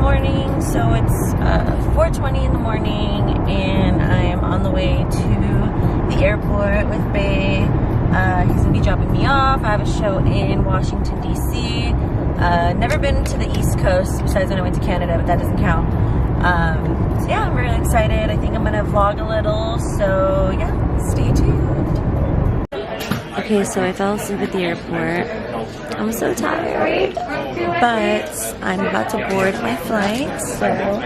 morning. So it's 4:20 in the morning, and I am on the way to the airport with Bay. He's gonna be dropping me off. I have a show in Washington, D.C. Never been to the East Coast besides when I went to Canada, but that doesn't count. So yeah, I'm really excited. I think I'm gonna vlog a little, so yeah, stay tuned. Okay, so I fell asleep at the airport. I'm so tired, but I'm about to board my flight, so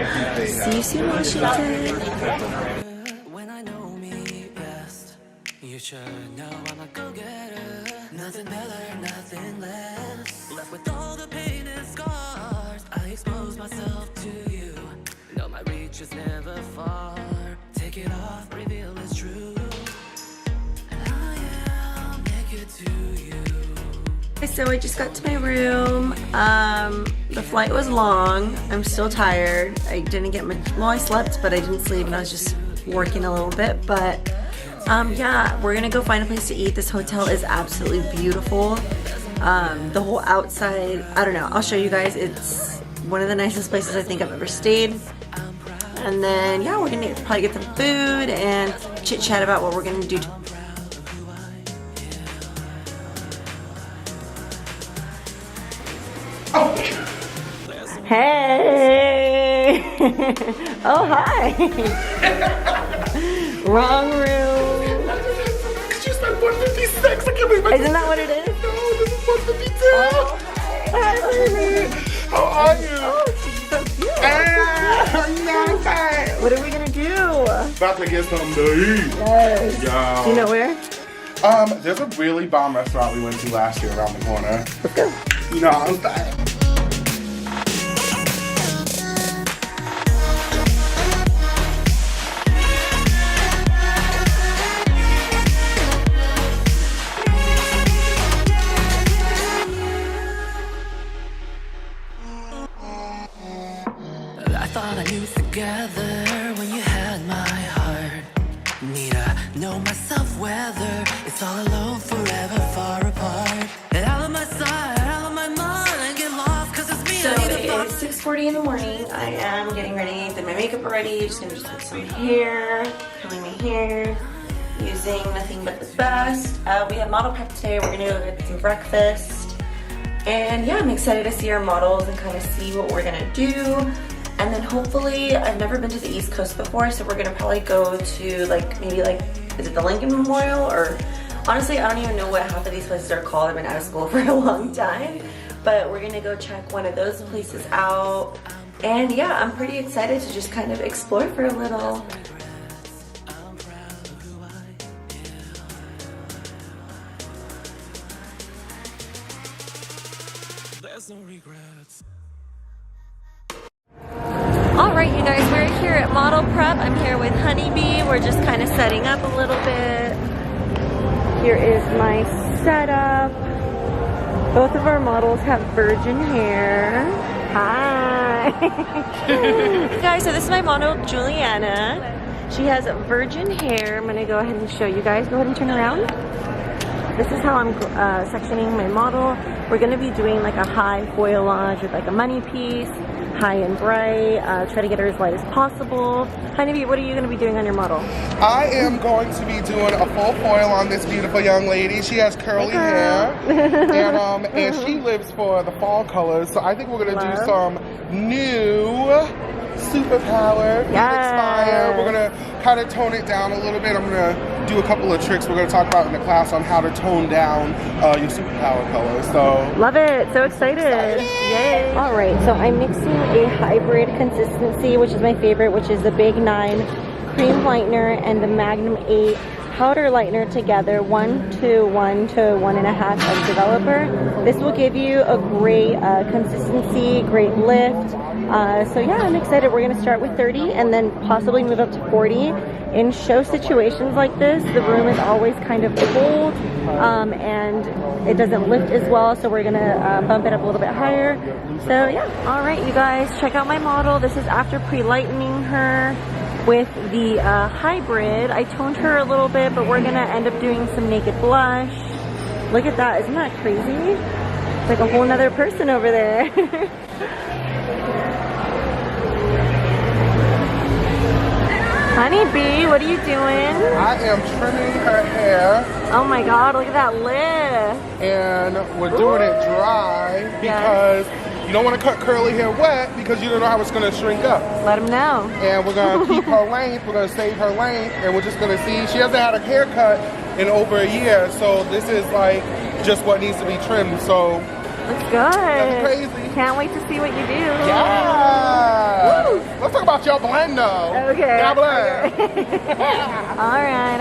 see you soon, Washington. When I know me best, you should know I'm a go-getter. Nothing better, nothing less. Left with all the pain and scars, I expose myself to you. No, my reach is never far. Take it off, reveal it's true. And I'll make it to you. So I just got to my room. The flight was long. I'm still tired. I didn't get much, well, I slept, but I didn't sleep, and I was just working a little bit. But yeah, we're gonna go find a place to eat. This hotel is absolutely beautiful. The whole outside, I don't know, I'll show you guys. It's one of the nicest places I think I've ever stayed. And then yeah, we're gonna probably get some food and chit chat about what we're gonna do. Hey! Oh, hi! Wrong room. Cause you said 156. I can't believe I Isn't that what it is? No, this is 152. Oh, hi, baby. How are you? Oh, she's so cute. What are we gonna do? About to get some to eat. Yes. Yeah. Do you know where? There's a really bomb restaurant we went to last year around the corner. Let's go. You know, I'm sorry. I thought I knew together when you had my heart. Need to know myself whether it's all alone, forever far apart. And out of my sight, out of my mind, get lost cause it's me. So it is 6:40 in the morning. I am getting ready, did my makeup already. Just gonna put some hair, curling my hair, using nothing but the best. We have model prep today. We're gonna go get some breakfast. And yeah, I'm excited to see our models and kind of see what we're gonna do. And then hopefully, I've never been to the East Coast before, so we're gonna probably go to maybe is it the Lincoln Memorial? Or honestly, I don't even know what half of these places are called. I've been out of school for a long time. But we're gonna go check one of those places out. And yeah, I'm pretty excited to just kind of explore for a little. There's no regrets. Alright, you guys, we're here at Model Prep. I'm here with Honeybee. We're just kind of setting up a little bit. Here is my setup. Both of our models have virgin hair. Hi! Guys, so this is my model, Juliana. She has virgin hair. I'm going to go ahead and show you guys. Go ahead and turn around. This is how I'm sectioning my model. We're going to be doing like a high foilage with like a money piece. High and bright, try to get her as light as possible. Honeybee, what are you going to be doing on your model? I am going to be doing a full foil on this beautiful young lady. She has curly hair, and she lives for the fall colors. So I think we're going to do some new superpower, Phoenix Fire. We're going to kind of tone it down a little bit. I'm going to do a couple of tricks we're going to talk about in the class on how to tone down your superpower colors. So love it. So excited. Yay. All right, so I'm mixing a hybrid consistency, which is my favorite, which is the Big 9 cream lightener and the Magnum 8 powder lightener together, 1 to 1 to 1.5 of developer. This will give you a great consistency, great lift. So yeah, I'm excited. We're gonna start with 30 and then possibly move up to 40. In show situations like this, the room is always kind of cold and it doesn't lift as well, so we're gonna bump it up a little bit higher. So yeah, all right, you guys, check out my model. This is after pre-lightening her with the hybrid. I toned her a little bit, but we're gonna end up doing some naked blush. Look at that, isn't that crazy? It's like a whole nother person over there. Honey bee, what are you doing? I am trimming her hair. Oh my god, look at that lift. And we're doing it dry because you don't want to cut curly hair wet because you don't know how it's going to shrink up. Let him know. And we're going to keep her length. We're going to save her length. And we're just going to see. She hasn't had a haircut in over a year. So this is like just what needs to be trimmed. So looks good. that's crazy. Can't wait to see what you do. Yeah. Woo. Let's talk about your blend though. Okay. Your blend. Alright.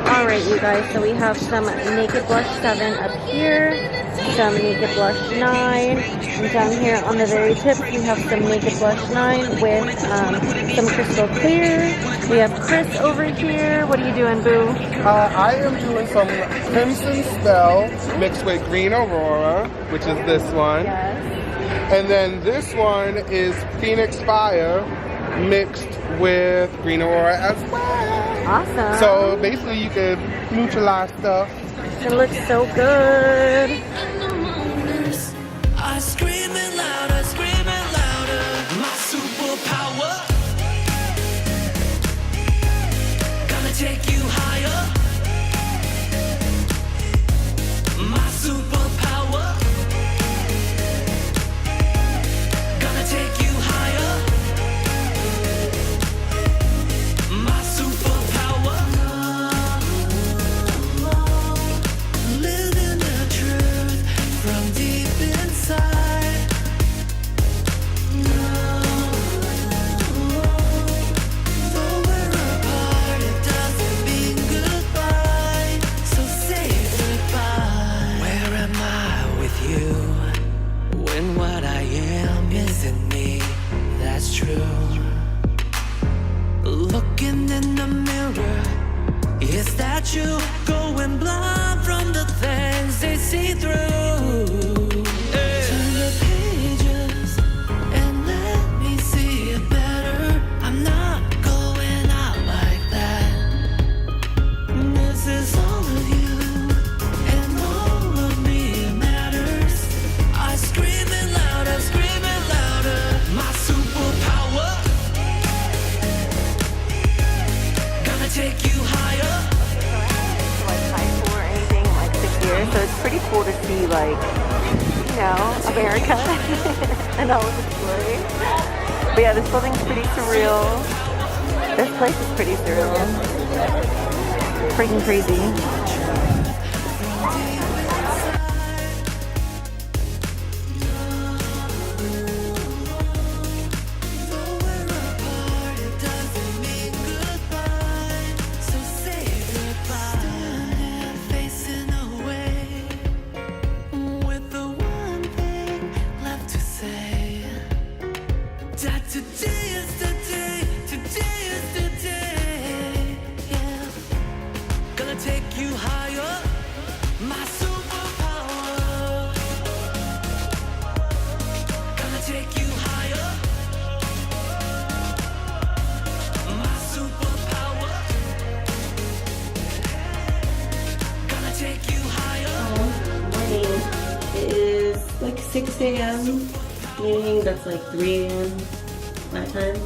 Alright, you guys, so we have some Naked Blush 7 up here, some Naked Blush 9, and down here on the very tip we have some Naked Blush 9 with some Crystal Clear. We have Chris over here. What are you doing, boo? I am doing some Crimson Spell mixed with Green Aurora, which is this one. Yes. And then this one is Phoenix Fire mixed with Green Aurora as well. Awesome. So basically you can neutralize stuff. It looks so good. I scream it louder, my superpower. Gonna take you higher. My superpower. Gonna take you higher. My superpower. Living the truth from deep inside. Though we're apart, it doesn't mean goodbye. So say goodbye. Where am I with you when what I am isn't me? That's true. Looking in the mirror, is that you? Going blind from the things they see through. Turn the pages and let me see it better. I'm not going out like that. This is all of you and all of me matters. I scream it louder, my superpower. Gonna take you higher. Like high school or anything in like 6 years, so it's pretty cool to see like, you know, America and all of its glory. But yeah, this building's pretty surreal. This place is pretty surreal. Freaking crazy. Take you higher, my superpower. Gonna take you higher, my superpower. Gonna take you higher. Morning. It is like 6 a.m. meaning that's like 3 a.m. my time.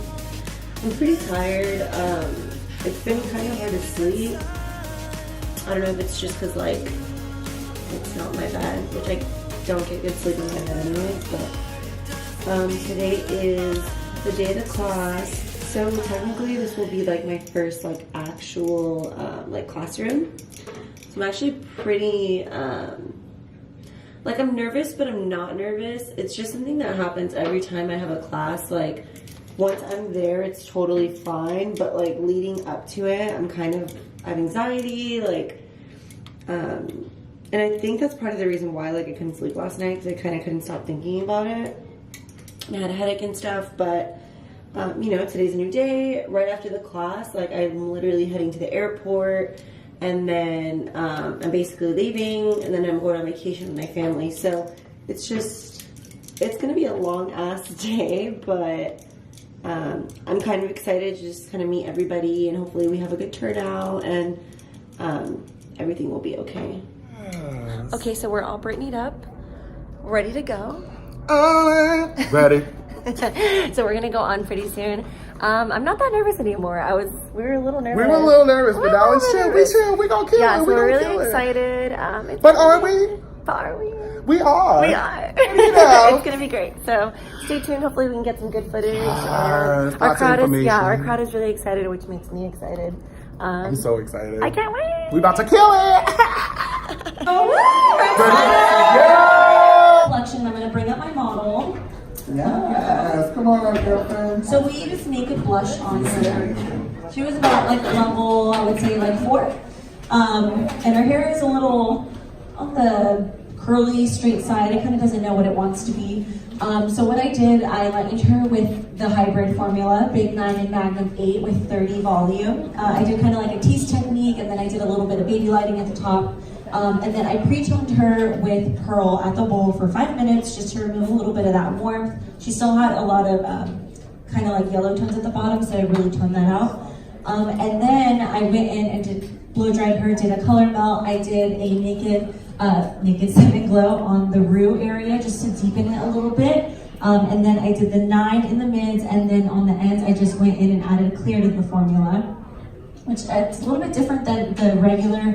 I'm pretty tired. It's been kind of hard to sleep. I don't know if it's just because like it's not my bed, which I don't get good sleep in my bed anyways, but today is the day of the class. So technically this will be like my first like actual like classroom. So I'm actually pretty like I'm nervous, but I'm not nervous. It's just something that happens every time I have a class. Like once I'm there, it's totally fine, but like leading up to it, I'm kind of I have anxiety, like, and I think that's part of the reason why, like, I couldn't sleep last night, because I kind of couldn't stop thinking about it. I had a headache and stuff, but, you know, today's a new day. Right after the class, like, I'm literally heading to the airport, and then I'm basically leaving, and then I'm going on vacation with my family. So it's just, it's going to be a long-ass day, but I'm kind of excited to just kind of meet everybody, and hopefully we have a good turnout, and everything will be okay. Okay, so we're all Britney'd up, ready to go. Ready? So we're gonna go on pretty soon. I'm not that nervous anymore. We were a little nervous. We were a little nervous, but now it's chill. We chill. We gonna kill it. Yeah, so we we're gonna really kill it. excited. But are we? Are we? We are. We are. You know. It's gonna be great. So stay tuned. Hopefully we can get some good footage. Lots Our of crowd is information. our crowd is really excited, which makes me excited. I'm so excited. I can't wait. We about to kill it. Collection. I'm gonna bring up my model. Yes. Come on, girlfriend. So we used naked blush on her. She was about like level, I would say like 4. And her hair is a little on the curly, straight side. It kind of doesn't know what it wants to be. So what I did, I lightened her with the hybrid formula, Big 9 and Magnum 8 with 30 volume. I did kind of like a tease technique, and then I did a little bit of baby lighting at the top. And then I pre-toned her with Pearl at the bowl for 5 minutes, just to remove a little bit of that warmth. She still had a lot of kind of like yellow tones at the bottom, so I really toned that out. And then I went in and did blow dried her, did a color melt. I did a naked cinnamon glow on the roux area just to deepen it a little bit. And then I did the 9 in the mids, and then on the ends I just went in and added clear to the formula, which it's a little bit different than the regular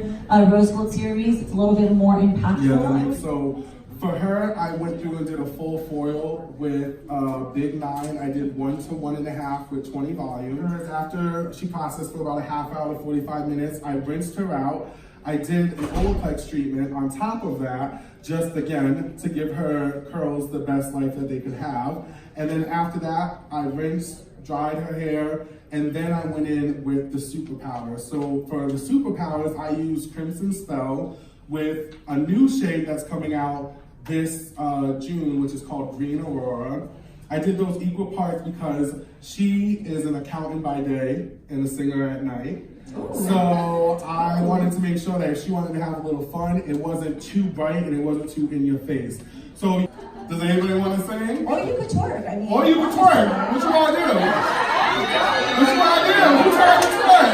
rose gold series. It's a little bit more impactful. Yeah, so for her, I went through and did a full foil with Big 9. I did 1 to 1.5 with 20 volume. After she processed for about a half hour to 45 minutes, I rinsed her out. I did an Olaplex treatment on top of that, just again, to give her curls the best life that they could have. And then after that, I rinsed, dried her hair, and then I went in with the super powder. So for the super powders, I used Crimson Spell with a new shade that's coming out this June, which is called Green Aurora. I did those equal parts because she is an accountant by day and a singer at night. So I wanted to make sure that if she wanted to have a little fun, it wasn't too bright and it wasn't too in your face. So does anybody want to sing? Or you could twerk. I mean, Or you could twerk. What you want to do? What you want to do? Who tried to twerk?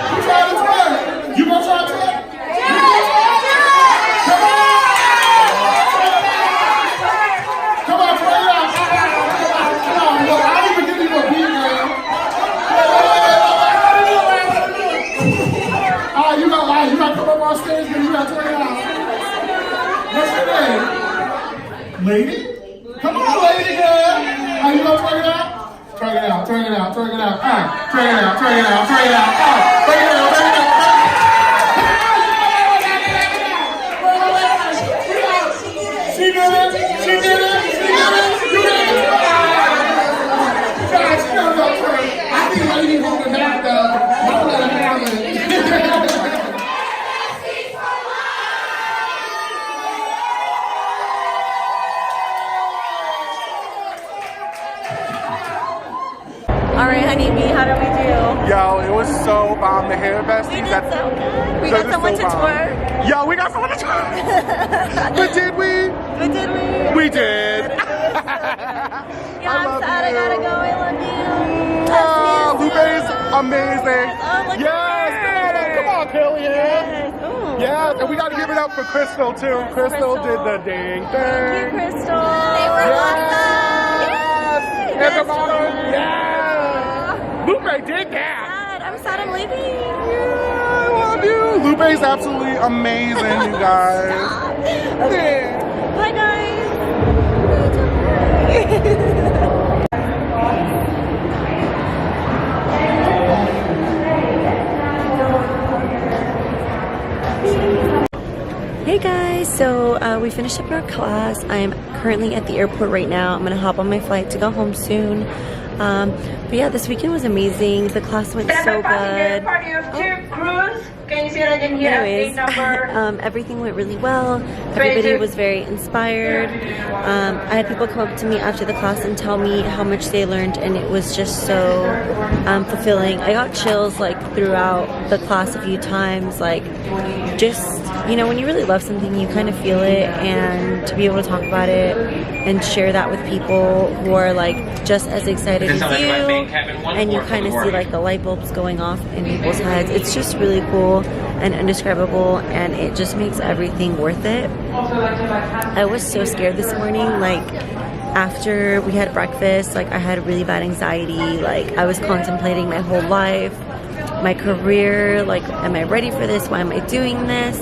Who tried to twerk? You gonna try to twerk? Come on, twerk it out. Come on, look, I didn't even give you a beat, girl. You gotta come up on stage and you gotta twerk it out. What's your name? Lady? Come on, lady girl. Are you gonna twerk it out? Twerk it out, twerk it out, twerk it out. Twerk it out, twerk it out, twerk it out. Twerk it out, twerk it out. She did it, she did it, she did it, you did it. God, she knows how to twerk. I think lady won't be back though. Don't let her have it. all right, honeybee, how did we do? Yo, it was so bomb. The Hairbesties. We did so good. We got someone to twerk. Yo, we got someone to twerk. But did we? But did we? We did. Yeah, I'm sad I gotta go. I love you. Oh, Lupay's amazing. Oh, look yes, come on, curly hair. Yes. Ooh. Yes, and we gotta give it up for Crystal too. Yes, Crystal Crystal. did the ding Thank you, thing. Crystal. They were Yes. And the model. Yes. Lupayy did that. I'm sad I'm leaving. Yeah, I love you. Lupay's absolutely amazing, you guys. Okay. Bye, guys. Hey guys, so we finished up our class. I am currently at the airport right now. I'm gonna hop on my flight to go home soon. But yeah, this weekend was amazing. The class went so good. Anyways, everything went really well. Everybody was very inspired. I had people come up to me after the class and tell me how much they learned, and it was just so fulfilling. I got chills like throughout the class a few times. Like, just, you know, when you really love something, you kind of feel it, and to be able to talk about it and share that with people who are like just as excited as you, and you kind of see like the light bulbs going off in people's heads. It's just really cool. and indescribable, and it just makes everything worth it. I was so scared this morning, like after we had breakfast, like I had really bad anxiety, like I was contemplating my whole life, my career, like am I ready for this, why am I doing this?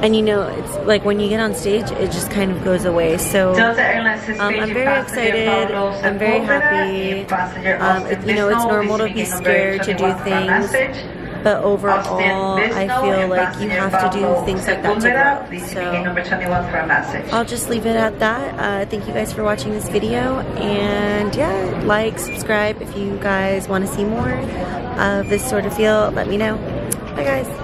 And you know, it's like when you get on stage, it just kind of goes away. So I'm very excited, I'm very happy. You know, it's normal to be scared to do things, but overall, I feel like you have to do things like that to grow. So I'll just leave it at that. Thank you guys for watching this video, and yeah, like, subscribe if you guys want to see more of this sort of feel. Let me know. Bye guys.